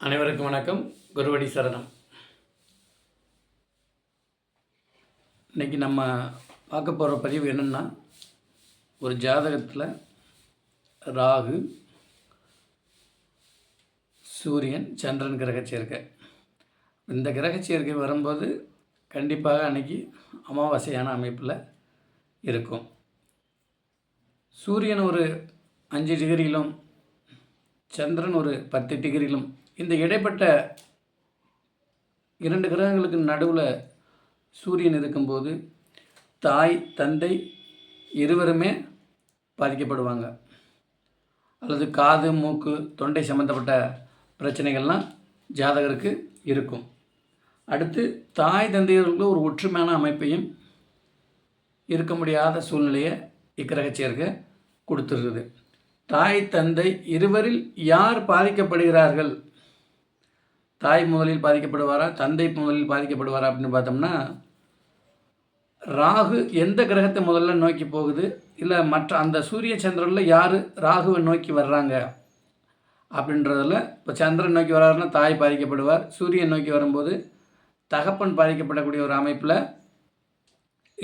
அனைவருக்கும் வணக்கம். குருவடி சரணம். இன்றைக்கி நம்ம பார்க்க போகிற பதிவு என்னென்னா, ஒரு ஜாதகத்தில் ராகு, சூரியன், சந்திரன் கிரக சேர்க்கை. இந்த கிரக சேர்க்கை வரும்போது கண்டிப்பாக அன்றைக்கி அமாவாசையான அமைப்பில் இருக்கும். சூரியன் ஒரு 5 டிகிரியிலும் சந்திரன் ஒரு 10 டிகிரியிலும், இந்த இடைப்பட்ட 2 கிரகங்களுக்கு நடுவில் சூரியன் இருக்கும்போது தாய் தந்தை இருவருமே பாதிக்கப்படுவாங்க. அல்லது காது மூக்கு தொண்டை சம்மந்தப்பட்ட பிரச்சனைகள்லாம் ஜாதகருக்கு இருக்கும். அடுத்து தாய் தந்தையர்களுக்கு ஒரு ஒற்றுமையான அமைப்பையும் இருக்க முடியாத சூழ்நிலையை இக்கிரக சேர்க்கை கொடுத்துருக்குது. தாய் தந்தை இருவரில் யார் பாதிக்கப்படுகிறார்கள்? தாய் முதலில் பாதிக்கப்படுவாரா, தந்தை முதலில் பாதிக்கப்படுவாரா அப்படின்னு பார்த்தோம்னா, ராகு எந்த கிரகத்தை முதல்ல நோக்கி போகுது, இல்லை மற்ற அந்த சூரிய சந்திரனில் யார் ராகுவை நோக்கி வர்றாங்க அப்படின்றதில், இப்போ சந்திரன் நோக்கி வர்றாருன்னா தாய் பாதிக்கப்படுவார். சூரியன் நோக்கி வரும்போது தகப்பன் பாதிக்கப்படக்கூடிய ஒரு அமைப்பில்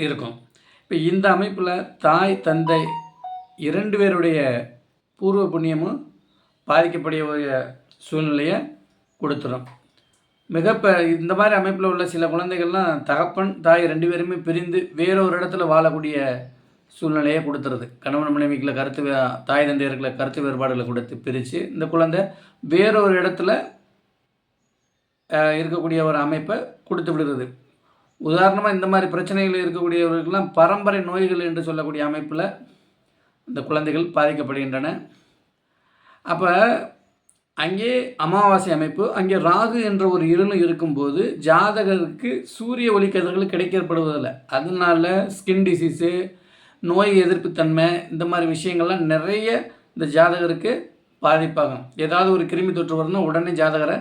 இருக்கும். இப்போ இந்த அமைப்பில் தாய் தந்தை 2 பேருடைய பூர்வ புண்ணியமும் பாதிக்கப்படைய சூழ்நிலையை கொடுத்துரும். இந்த மாதிரி அமைப்பில் உள்ள சில குழந்தைகள்லாம் தகப்பன் தாய் 2 பேருமே பிரிந்து வேறொரு இடத்துல வாழக்கூடிய சூழ்நிலையை கொடுத்துருது. கணவன் மனைவிக்குள்ள தாய் தந்தையர்களை கருத்து வேறுபாடுகளை கொடுத்து பிரித்து இந்த குழந்தை வேறொரு இடத்துல இருக்கக்கூடிய ஒரு அமைப்பை கொடுத்து விடுறது. உதாரணமாக இந்த மாதிரி பிரச்சனைகள் இருக்கக்கூடியவர்களுக்கெல்லாம் பரம்பரை நோய்கள் என்று சொல்லக்கூடிய அமைப்பில் இந்த குழந்தைகள் பாதிக்கப்படுகின்றன. அப்போ அங்கே அமாவாசை அமைப்பு, அங்கே ராகு என்ற ஒரு இருளும் இருக்கும்போது ஜாதகருக்கு சூரிய ஒளிக்கதிர்கள் கிடைக்கப்படுவதில்லை. அதனால ஸ்கின் டிசீஸு, நோய் எதிர்ப்புத்தன்மை, இந்த மாதிரி விஷயங்கள்லாம் நிறைய இந்த ஜாதகருக்கு பாதிப்பாகும். ஏதாவது ஒரு கிருமி தொற்று வரணும் உடனே ஜாதகரை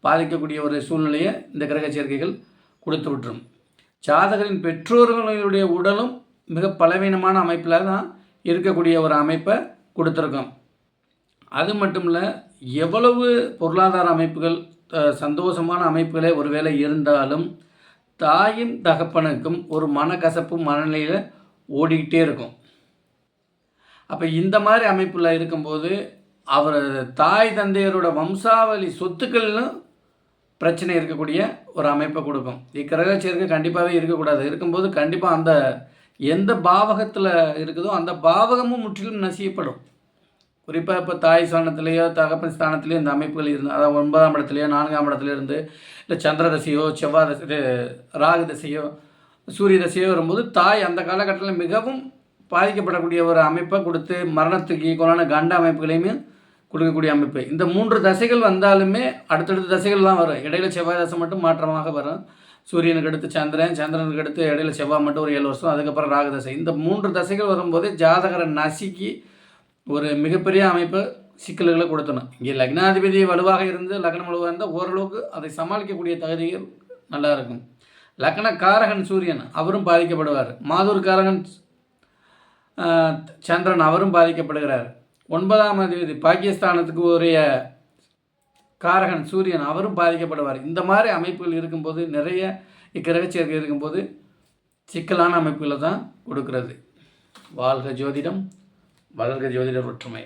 பாதிக்கக்கூடிய ஒரு சூழ்நிலையை இந்த கிரக சேர்க்கைகள் கொடுத்து விட்டுரும். ஜாதகரின் பெற்றோர்களுடைய உடலும் மிக பலவீனமான அமைப்பில் தான் இருக்கக்கூடிய ஒரு அமைப்பை கொடுத்துருக்கோம். அது மட்டும் இல்லை, எவ்வளவு பொருளாதார அமைப்புகள் சந்தோஷமான அமைப்புகளே ஒருவேளை இருந்தாலும் தாயும் தகப்பனுக்கும் ஒரு மனக்கசப்பு மனநிலையில் ஓடிக்கிட்டே இருக்கும். அப்போ இந்த மாதிரி அமைப்பில் இருக்கும்போது அவர் தாய் தந்தையரோட வம்சாவளி சொத்துக்கள்னு பிரச்சனை இருக்கக்கூடிய ஒரு அமைப்பை கொடுக்கும். இக்கிரக சேர்க்கை கண்டிப்பாகவே இருக்கக்கூடாது. இருக்கும்போது கண்டிப்பாக அந்த எந்த பாவகத்தில் இருக்குதோ அந்த பாவகமும் முற்றிலும் நசியப்படும். குறிப்பாக இப்போ தாய் ஸ்தானத்திலேயோ தகப்பன் ஸ்தானத்திலேயோ இந்த அமைப்புகள் இருந்து, அதாவது 9ஆம் இடத்துலையோ 4ஆம் இடத்துல இருந்து, இல்லை சந்திர தசையோ செவ்வாய் தசை ராகு தசையோ சூரிய தசையோ வரும்போது தாய் அந்த காலகட்டத்தில் மிகவும் பாதிக்கப்படக்கூடிய ஒரு அமைப்பை கொடுத்து மரணத்துக்கு ஈக்குவலான கண்ட அமைப்புகளையுமே கொடுக்கக்கூடிய அமைப்பு. இந்த 3 தசைகள் வந்தாலுமே அடுத்தடுத்த தசைகள் தான் வரும். இடையில செவ்வாய் தசை மட்டும் மாற்றமாக வரும். சூரியனுக்கு அடுத்து சந்திரன், சந்திரனுக்கு அடுத்து இடையில செவ்வாய் மட்டும் ஒரு 7 வருஷம், அதுக்கப்புறம் ராகு தசை. இந்த 3 தசைகள் வரும்போதே ஜாதகரை நசுக்கி ஒரு மிகப்பெரிய அமைப்பு சிக்கல்களை கொடுத்தணும். இங்கே லக்னாதிபதி வலுவாக இருந்து லக்னம் வலுவாக இருந்தால் ஓரளவுக்கு அதை சமாளிக்கக்கூடிய தகுதிகள் நல்லா இருக்கும். லக்ன காரகன் சூரியன் அவரும் பாதிக்கப்படுவார். மாதூர் காரகன் சந்திரன் அவரும் பாதிக்கப்படுகிறார். 9ஆம் அதிபதி பாகிஸ்தானத்துக்கு உரிய காரகன் சூரியன் அவரும் பாதிக்கப்படுவார். இந்த மாதிரி அமைப்புகள் இருக்கும்போது, நிறைய இக்கிரக சேர்க்கை இருக்கும்போது சிக்கலான அமைப்புகளை தான் கொடுக்கிறது. வாழ்க ஜோதிடம், வளர்க ஜோதிடர் ஒற்றுமை.